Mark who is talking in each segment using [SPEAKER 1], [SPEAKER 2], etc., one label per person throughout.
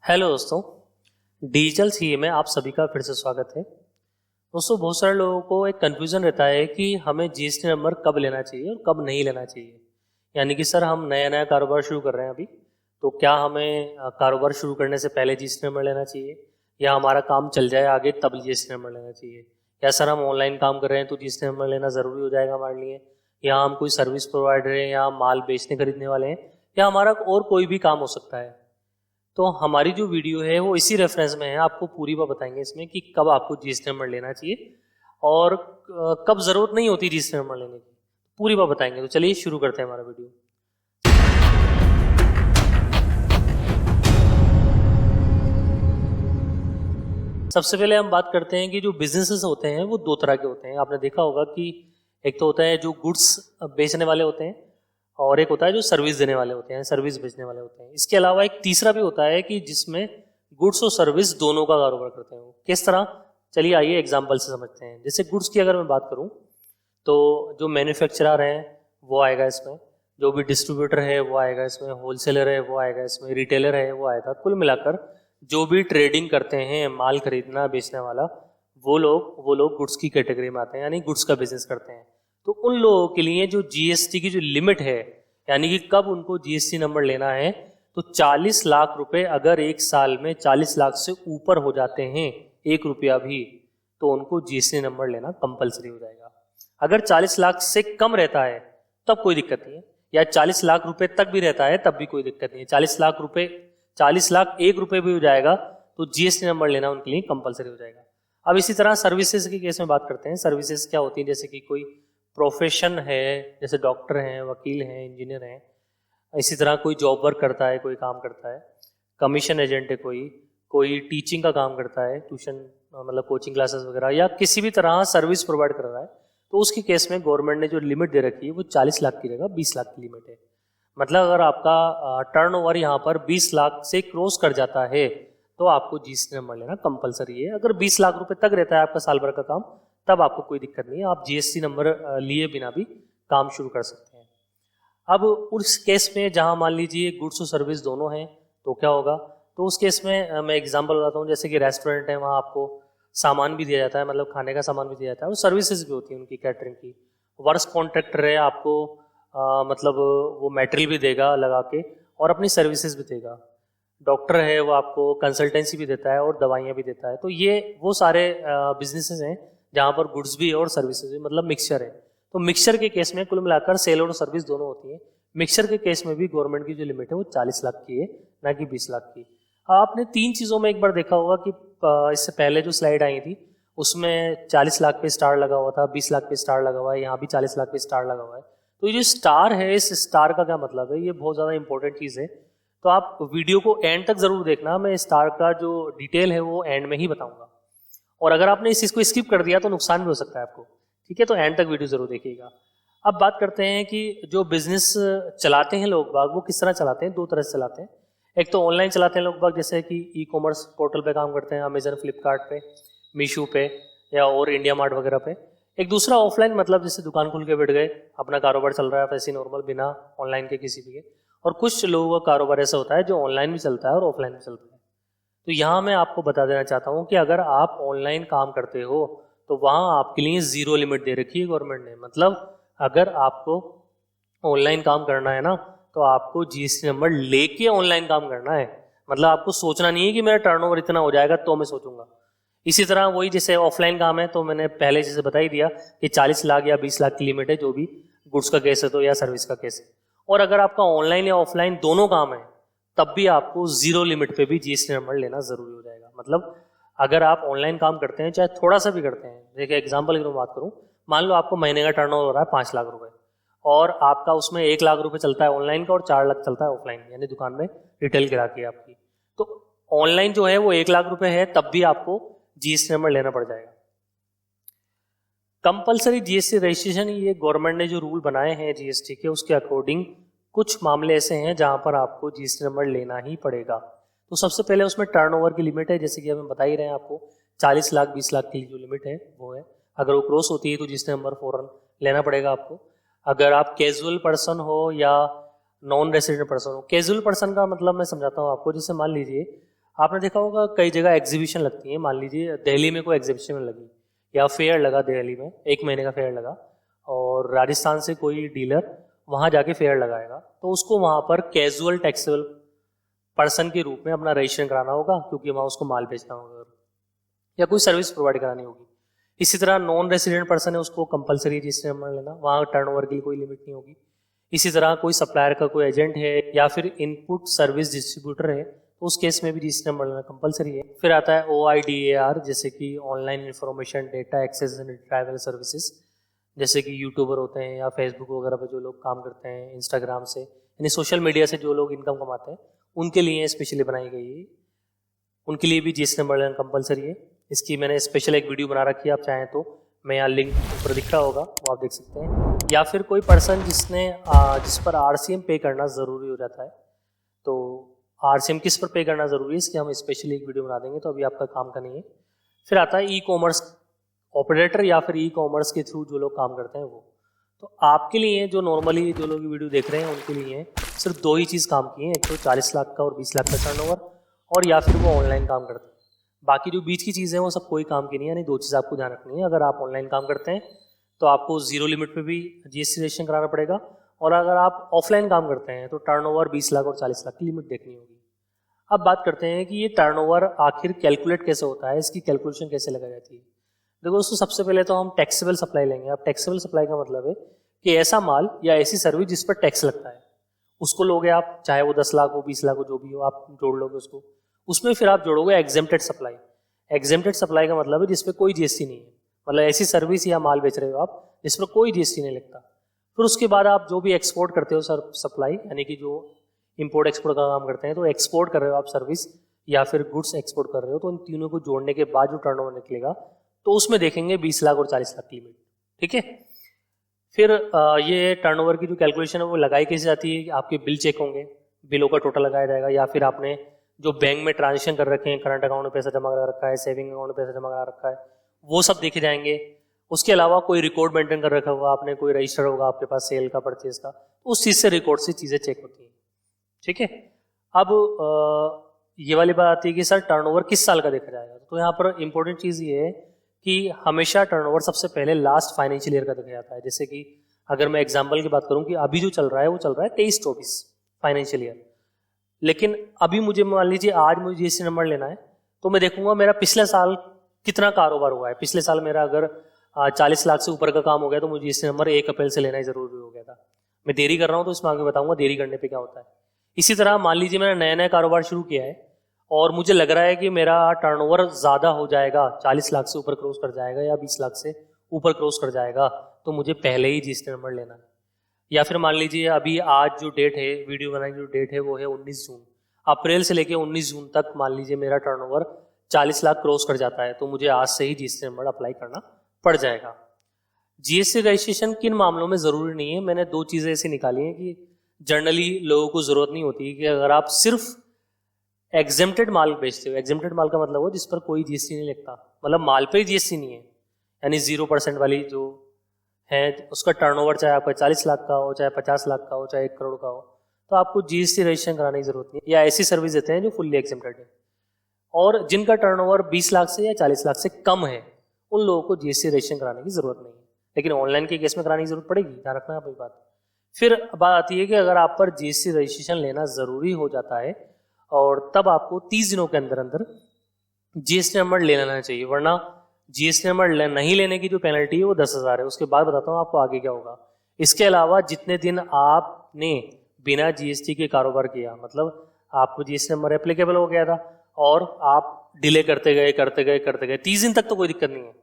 [SPEAKER 1] Hello दोस्तों, digital CA में आप सभी का फिर से स्वागत है। दोस्तों, बहुत सारे लोगों को एक कन्फ्यूज़न रहता है कि हमें जीएसटी नंबर कब लेना चाहिए और कब नहीं लेना चाहिए। यानी कि सर हम नया नया कारोबार शुरू कर रहे हैं अभी, तो क्या हमें कारोबार शुरू करने से पहले जीएसटी नंबर लेना चाहिए, या हमारा काम चल जाए आगे तब जीएसटी नंबर लेना चाहिए, या सर हम ऑनलाइन काम कर रहे हैं तो जीएसटी नंबर लेना ज़रूरी हो जाएगा हमारे लिए, या हम कोई सर्विस प्रोवाइडर हैं या माल बेचने खरीदने वाले हैं, या हमारा और कोई भी काम हो सकता है। तो हमारी जो वीडियो है वो इसी रेफरेंस में है, आपको पूरी बात बताएंगे इसमें कि कब आपको जीएसटी नंबर लेना चाहिए और कब जरूरत नहीं होती जीएसटी नंबर लेने की, पूरी बात बताएंगे। तो चलिए शुरू करते हैं हमारा वीडियो। सबसे पहले हम बात करते हैं कि जो बिजनेसेस होते हैं वो दो तरह के होते हैं। आपने देखा होगा कि एक तो होता है जो गुड्स बेचने वाले होते हैं और एक होता है जो सर्विस देने वाले होते हैं, सर्विस बेचने वाले होते हैं। इसके अलावा एक तीसरा भी होता है कि जिसमें गुड्स और सर्विस दोनों का कारोबार करते हैं। किस तरह, चलिए आइए एग्जांपल से समझते हैं। जैसे गुड्स की अगर मैं बात करूं तो जो मैन्युफैक्चरर है वो आएगा इसमें, जो भी डिस्ट्रीब्यूटर है वो आएगा इसमें, होलसेलर है वो आएगा इसमें, रिटेलर है वो आएगा। कुल मिलाकर जो भी ट्रेडिंग करते हैं, माल खरीदना बेचने वाला, वो लोग गुड्स की कैटेगरी में आते हैं, यानी गुड्स का बिजनेस करते हैं। तो उन लोगों के लिए जो जीएसटी की जो लिमिट है, यानी कि कब उनको जीएसटी नंबर लेना है, तो 40 लाख रुपए अगर एक साल में 40 लाख से ऊपर हो जाते हैं, 1 रुपया भी, तो उनको जीएसटी नंबर लेना कंपलसरी हो जाएगा। अगर 40 लाख से कम रहता है तब कोई दिक्कत नहीं है, या 40 लाख रुपए तक भी रहता है तब भी कोई दिक्कत नहीं है। 40 लाख 1 रुपए भी हो जाएगा तो जीएसटी नंबर लेना उनके लिए कंपलसरी हो जाएगा। अब इसी तरह सर्विसेज के केस में बात करते हैं। सर्विसेज क्या होती है, जैसे कि कोई प्रोफेशन है, जैसे डॉक्टर हैं, वकील हैं, इंजीनियर हैं, इसी तरह कोई जॉब वर्क करता है, कोई काम करता है, कमीशन एजेंट है, कोई टीचिंग का काम करता है, ट्यूशन मतलब कोचिंग क्लासेस वगैरह, या किसी भी तरह सर्विस प्रोवाइड कर रहा है, तो उसके केस में गवर्नमेंट ने जो लिमिट दे रखी है वो 40 लाख की रहेगा, 20 लाख की लिमिट है। मतलब अगर आपका टर्नओवर यहाँ पर 20 लाख से क्रॉस कर जाता है तो आपको जीएसटी नंबर लेना कंपलसरी है। अगर 20 लाख रुपए तक रहता है आपका साल भर का काम, तब आपको कोई दिक्कत नहीं है, आप जीएसटी नंबर लिए बिना भी काम शुरू कर सकते हैं। अब उस केस में जहां मान लीजिए गुड्स और सर्विस दोनों हैं तो क्या होगा, तो उस केस में मैं एग्जांपल बताता हूं। जैसे कि रेस्टोरेंट है, वहां आपको सामान भी दिया जाता है, मतलब खाने का सामान भी दिया जाता है, और सर्विसेज भी होती है उनकी कैटरिंग की। वर्क्स कॉन्ट्रैक्टर है, आपको मतलब वो मटेरियल भी देगा लगा के और अपनी सर्विसेज भी देगा। डॉक्टर है, वो आपको कंसल्टेंसी भी देता है और दवाइयाँ भी देता है। तो ये वो सारे बिजनेसेस हैं जहाँ पर गुड्स भी और सर्विसेज भी, मतलब मिक्सचर है। तो मिक्सचर के केस में कुल मिलाकर सेल और सर्विस दोनों होती है। मिक्सचर के केस में भी गवर्नमेंट की जो लिमिट है वो 40 लाख की है, ना कि 20 लाख की। आपने 3 चीज़ों में एक बार देखा होगा कि इससे पहले जो स्लाइड आई थी उसमें 40 लाख पे स्टार लगा हुआ था, 20 लाख पे स्टार लगा हुआ है, यहाँ भी 40 लाख पे स्टार लगा हुआ है। तो ये जो स्टार है, इस स्टार का क्या मतलब है, ये बहुत ज़्यादा इंपॉर्टेंट चीज़ है। तो आप वीडियो को एंड तक जरूर देखना, मैं स्टार का जो डिटेल है वो एंड में ही बताऊंगा। और अगर आपने इस चीज़ को स्किप कर दिया तो नुकसान भी हो सकता है आपको, ठीक है। तो एंड तक वीडियो जरूर देखिएगा। अब बात करते हैं कि जो बिजनेस चलाते हैं लोग बाग, वो किस तरह चलाते हैं। 2 तरह से चलाते हैं। एक तो ऑनलाइन चलाते हैं लोग बाग, जैसे कि ई कॉमर्स पोर्टल पे काम करते हैं, अमेजन, फ्लिपकार्ट पे, मीशो पे, या और इंडिया मार्ट वगैरह पे। एक दूसरा ऑफलाइन, मतलब जैसे दुकान खोल के बैठ गए, अपना कारोबार चल रहा है वैसे नॉर्मल, बिना ऑनलाइन के किसी भी के। और कुछ लोगों का कारोबार ऐसा होता है जो ऑनलाइन भी चलता है और ऑफलाइन भी चलता है। तो यहाँ मैं आपको बता देना चाहता हूँ कि अगर आप ऑनलाइन काम करते हो तो वहाँ आपके लिए 0 लिमिट दे रखी है गवर्नमेंट ने। मतलब अगर आपको ऑनलाइन काम करना है ना, तो आपको जीएसटी नंबर लेके ऑनलाइन काम करना है। मतलब आपको सोचना नहीं है कि मेरा टर्नओवर इतना हो जाएगा तो मैं सोचूंगा। इसी तरह वही जैसे ऑफलाइन काम है, तो मैंने पहले जैसे बता ही दिया कि 40 लाख या 20 लाख की लिमिट है, जो भी गुड्स का केस है तो, या सर्विस का केस है। और अगर आपका ऑनलाइन या ऑफलाइन दोनों काम है तब भी आपको 0 लिमिट पे भी जीएसटी नंबर लेना जरूरी हो जाएगा। मतलब अगर आप ऑनलाइन काम करते हैं, चाहे थोड़ा सा भी करते हैं, देखिए एग्जांपल की मैं बात करूं, मान लो आपको महीने का टर्नओवर हो रहा है 5 लाख रुपए, और आपका उसमें 1 लाख रुपए चलता है ऑनलाइन का और 4 लाख चलता है ऑफलाइन, यानी दुकान में रिटेल गिराकी है आपकी। तो ऑनलाइन जो है वो 1 लाख रुपए है, तब भी आपको जीएसटी नंबर लेना पड़ जाएगा। कंपलसरी जीएसटी रजिस्ट्रेशन, ये गवर्नमेंट ने जो रूल बनाए हैं जीएसटी के, उसके अकॉर्डिंग कुछ मामले ऐसे हैं जहां पर आपको जीएसटी नंबर लेना ही पड़ेगा। तो सबसे पहले उसमें टर्नओवर की लिमिट है, जैसे कि हम बता ही रहे हैं आपको, 40 लाख 20 लाख की जो लिमिट है वो है। अगर वो क्रॉस होती है तो जीएसटी नंबर फौरन लेना पड़ेगा आपको। अगर आप कैजुअल पर्सन हो या नॉन रेसिडेंट पर्सन हो, कैजुअल पर्सन का मतलब मैं समझाता हूँ आपको। जैसे मान लीजिए आपने देखा होगा कई जगह एग्जीबिशन लगती है, मान लीजिए दिल्ली में कोई एग्जीबिशन लगी या फेयर लगा दिल्ली में, 1 महीने का फेयर लगा, और राजस्थान से कोई डीलर वहाँ जाके फेयर लगाएगा, तो उसको वहाँ पर कैजुअल टैक्सेबल पर्सन के रूप में अपना रजिस्ट्रेशन कराना होगा, क्योंकि वहाँ उसको माल बेचना होगा या कोई सर्विस प्रोवाइड करानी होगी। इसी तरह नॉन रेसिडेंट पर्सन है, उसको कंपलसरी रजिस्ट्रेशन नंबर लेना, वहाँ टर्नओवर की कोई लिमिट नहीं होगी। इसी तरह कोई सप्लायर का कोई एजेंट है या फिर इनपुट सर्विस डिस्ट्रीब्यूटर है, तो उस केस में भी रजिस्ट्रेशन नंबर लेना कंपलसरी है। फिर आता है OIDAR, जैसे कि online information data access and retrieval services, जैसे कि यूट्यूबर होते हैं या फेसबुक वगैरह पर जो लोग काम करते हैं, इंस्टाग्राम से, यानी सोशल मीडिया से जो लोग इनकम कमाते हैं, उनके लिए स्पेशली बनाई गई है, उनके लिए भी जीएसटी नंबर लेना कंपलसरी है। इसकी मैंने स्पेशल एक वीडियो बना रखी है, आप चाहें तो मैं यहाँ लिंक ऊपर दिख रहा होगा, वो आप देख सकते हैं। या फिर कोई पर्सन जिस पर RCM पे करना ज़रूरी हो जाता है, तो RCM किस पर पे करना ज़रूरी है, इसकी हम स्पेशली एक वीडियो बना देंगे, तो अभी आपका काम का नहीं है। फिर आता है E-कॉमर्स ऑपरेटर या फिर E-कॉमर्स के थ्रू जो लोग काम करते हैं वो। तो आपके लिए जो नॉर्मली जो लोग वीडियो देख रहे हैं उनके लिए सिर्फ 2 ही चीज़ काम की है, एक तो 40 लाख का और 20 लाख का टर्नओवर, और या फिर वो ऑनलाइन काम करते हैं। बाकी जो बीच की चीज़ें हैं वो सब कोई काम की नहीं है, यानी 2 चीज़ आपको ध्यान रखनी है। अगर आप ऑनलाइन काम करते हैं तो आपको 0 लिमिट पे भी GST रजिस्ट्रेशन कराना पड़ेगा, और अगर आप ऑफलाइन काम करते हैं तो टर्नओवर 20 लाख और 40 लाख की लिमिट देखनी होगी। अब बात करते हैं कि ये टर्नओवर आखिर कैलकुलेट कैसे होता है, इसकी कैलकुलेशन कैसे लगाई जाती है। देखो दोस्तों, सबसे पहले तो हम टैक्सेबल सप्लाई लेंगे। अब टैक्सेबल सप्लाई का मतलब है कि ऐसा माल या ऐसी सर्विस जिस पर टैक्स लगता है, उसको लोगे आप, चाहे वो 10 लाख हो, 20 लाख हो, जो भी हो, आप जोड़ लोगे उसको। उसमें फिर आप जोड़ोगे एग्जेम्प्टेड सप्लाई। एग्जेम्प्टेड सप्लाई का मतलब है जिस पे कोई GST नहीं है, मतलब ऐसी सर्विस या माल बेच रहे हो आप जिस पर कोई GST नहीं लगता। फिर उसके बाद आप जो भी एक्सपोर्ट करते हो सर सप्लाई, यानी कि जो इंपोर्ट एक्सपोर्ट का काम करते हैं, तो एक्सपोर्ट कर रहे हो आप सर्विस या फिर गुड्स एक्सपोर्ट कर रहे हो, तो इन तीनों को जोड़ने के बाद जो टर्नओवर निकलेगा तो उसमें देखेंगे 20 लाख और 40 लाख की लिमिट। ठीक है। फिर ये टर्नओवर की जो कैलकुलेशन है वो लगाई कैसे जाती है, आपके बिल चेक होंगे, बिलों का टोटल लगाया जाएगा, या फिर आपने जो बैंक में ट्रांजेक्शन कर रखे हैं, करंट अकाउंट में पैसा जमा करा रखा है, सेविंग अकाउंट में पैसा जमा करा रखा है, वो सब देखे जाएंगे। उसके अलावा कोई रिकॉर्ड मेंटेन कर रखा होगा आपने, कोई रजिस्टर होगा आपके पास सेल का, परचेज का, तो उस चीज़ से रिकॉर्ड से चीज़ें चेक होती हैं। ठीक है। अब ये वाली बात आती है कि सर टर्नओवर किस साल का देखा जाएगा, तो यहाँ पर इंपॉर्टेंट चीज़ ये है कि हमेशा टर्नओवर सबसे पहले लास्ट फाइनेंशियल ईयर का देखा जाता है। जैसे कि अगर मैं एग्जाम्पल की बात करूँ कि अभी जो चल रहा है वो चल रहा है 23-24 फाइनेंशियल ईयर, लेकिन अभी मुझे मान लीजिए आज मुझे GST नंबर लेना है, तो मैं देखूंगा मेरा पिछले साल कितना कारोबार हुआ है। पिछले साल मेरा अगर 40 लाख से ऊपर का काम हो गया तो मुझे GST नंबर 1 अप्रैल से लेना ही जरूरी हो गया था। मैं देरी कर रहा हूँ तो इसमें आगे बताऊंगा देरी करने पे क्या होता है। इसी तरह मान लीजिए मैंने नया नया कारोबार शुरू किया है और मुझे लग रहा है कि मेरा टर्नओवर ज़्यादा हो जाएगा, 40 लाख से ऊपर क्रॉस कर जाएगा या 20 लाख से ऊपर क्रॉस कर जाएगा, तो मुझे पहले ही GST नंबर लेना है। या फिर मान लीजिए अभी आज जो डेट है, वीडियो बनाने की जो डेट है वो है 19 जून, अप्रैल से लेके 19 जून तक मान लीजिए मेरा टर्नओवर 40 लाख क्रॉस कर जाता है, तो मुझे आज से ही GST नंबर अप्लाई करना पड़ जाएगा। GST रजिस्ट्रेशन किन मामलों में ज़रूरी नहीं है, मैंने 2 चीज़ें ऐसी निकाली हैं कि जनरली लोगों को ज़रूरत नहीं होती कि अगर आप सिर्फ एग्जेम्प्टेड माल बेचते हो, एग्जेम्प्टेड माल का मतलब हो जिस पर कोई GST नहीं लगता, मतलब माल पे ही GST नहीं है, यानी 0% वाली जो है उसका टर्नओवर चाहे आपका 40 लाख का हो, चाहे 50 लाख का हो, चाहे 1 करोड़ का हो, तो आपको GST रजिस्ट्रेशन कराने की जरूरत नहीं है। या ऐसी सर्विस देते हैं जो फुल्ली एग्जेम्प्टेड है, और जिनका टर्नओवर 20 लाख से या 40 लाख से कम है उन लोगों को GST रजिस्ट्रेशन कराने की जरूरत नहीं है, लेकिन ऑनलाइन के केस में कराने की जरूरत पड़ेगी, ध्यान रखना है अपनी बात। फिर बात आती है कि अगर आप पर GST रजिस्ट्रेशन लेना जरूरी हो जाता है और तब आपको 30 दिनों के अंदर अंदर GST नंबर ले लेना चाहिए, वरना GST नंबर नहीं लेने की जो पेनल्टी है वो 10,000 है। उसके बाद बताता हूँ आपको आगे क्या होगा। इसके अलावा जितने दिन आपने बिना GST के कारोबार किया, मतलब आपको GST नंबर एप्लीकेबल हो गया था और आप डिले करते गए 30 दिन तक तो कोई दिक्कत नहीं है,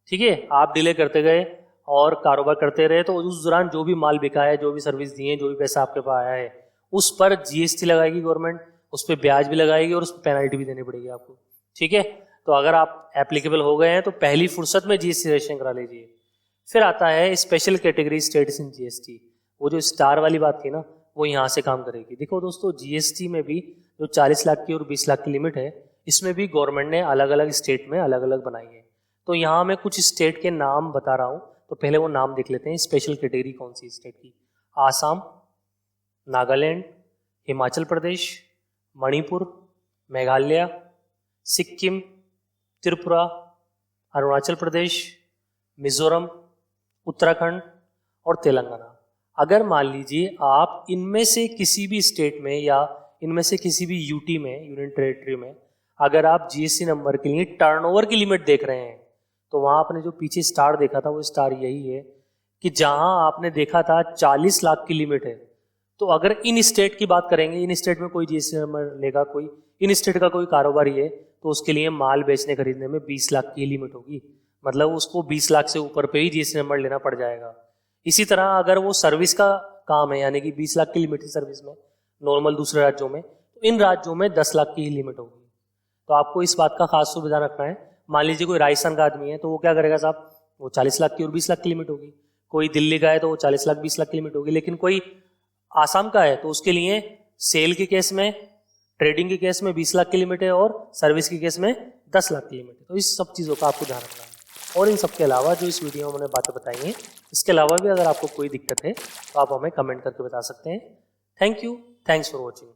[SPEAKER 1] ठीक है, आप डिले करते गए और कारोबार करते रहे, तो उस दौरान जो भी माल बिका है, जो भी सर्विस दी है, जो भी पैसा आपके पास आया है, उस पर GST लगाएगी गवर्नमेंट, उस पर ब्याज भी लगाएगी और उस पर पेनल्टी भी देनी पड़ेगी आपको। ठीक है, तो अगर आप एप्लीकेबल हो गए हैं तो पहली फुर्सत में GST रजिस्ट्रेशन करा लीजिए। फिर आता है special category status in GST, वो जो स्टार वाली बात थी ना, वो यहाँ से काम करेगी। देखो दोस्तों, GST में भी जो 40 लाख की और 20 लाख की लिमिट है, इसमें भी गवर्नमेंट ने अलग अलग स्टेट में अलग अलग बनाई है। तो यहाँ मैं कुछ स्टेट के नाम बता रहा हूँ, तो पहले वो नाम देख लेते हैं। स्पेशल कैटेगरी कौन सी स्टेट की? आसाम, नागालैंड, हिमाचल प्रदेश, मणिपुर, मेघालय, सिक्किम, त्रिपुरा, अरुणाचल प्रदेश, मिजोरम, उत्तराखंड और तेलंगाना। अगर मान लीजिए आप इनमें से किसी भी स्टेट में या इनमें से किसी भी यूटी में, यूनियन टेरिटरी में, अगर आप जीएसटी नंबर के लिए टर्नओवर की लिमिट देख रहे हैं तो वहां आपने जो पीछे स्टार देखा था वो स्टार यही है कि जहां आपने देखा था 40 लाख की लिमिट है, तो अगर इन स्टेट की बात करेंगे, इन स्टेट में कोई जीएसटी नंबर लेगा, कोई इन स्टेट का कोई कारोबारी है, तो उसके लिए माल बेचने खरीदने में 20 लाख की लिमिट होगी, मतलब उसको 20 लाख से ऊपर पे ही जीएसटी नंबर लेना पड़ जाएगा। इसी तरह अगर वो सर्विस का काम है, यानी कि 20 लाख की लिमिट है सर्विस में नॉर्मल दूसरे राज्यों में, तो इन राज्यों में 10 लाख की ही लिमिट होगी। तो आपको इस बात का खास सुविधा रखना है। मान लीजिए कोई राजस्थान का आदमी है तो वो क्या करेगा साहब, वो 40 लाख की और 20 लाख की लिमिट होगी। कोई दिल्ली का है तो वो 40 लाख 20 लाख की लिमिट होगी। लेकिन कोई आसाम का है तो उसके लिए सेल के केस में, ट्रेडिंग के केस में 20 लाख की लिमिट है और सर्विस के केस में 10 लाख की लिमिट है। तो इस सब चीज़ों का आपको ध्यान रखना है। और इन सब के अलावा जो इस वीडियो में मैंने बातें बताई हैं, इसके अलावा भी अगर आपको कोई दिक्कत है तो आप हमें कमेंट करके बता सकते हैं। Thank you, thanks for watching.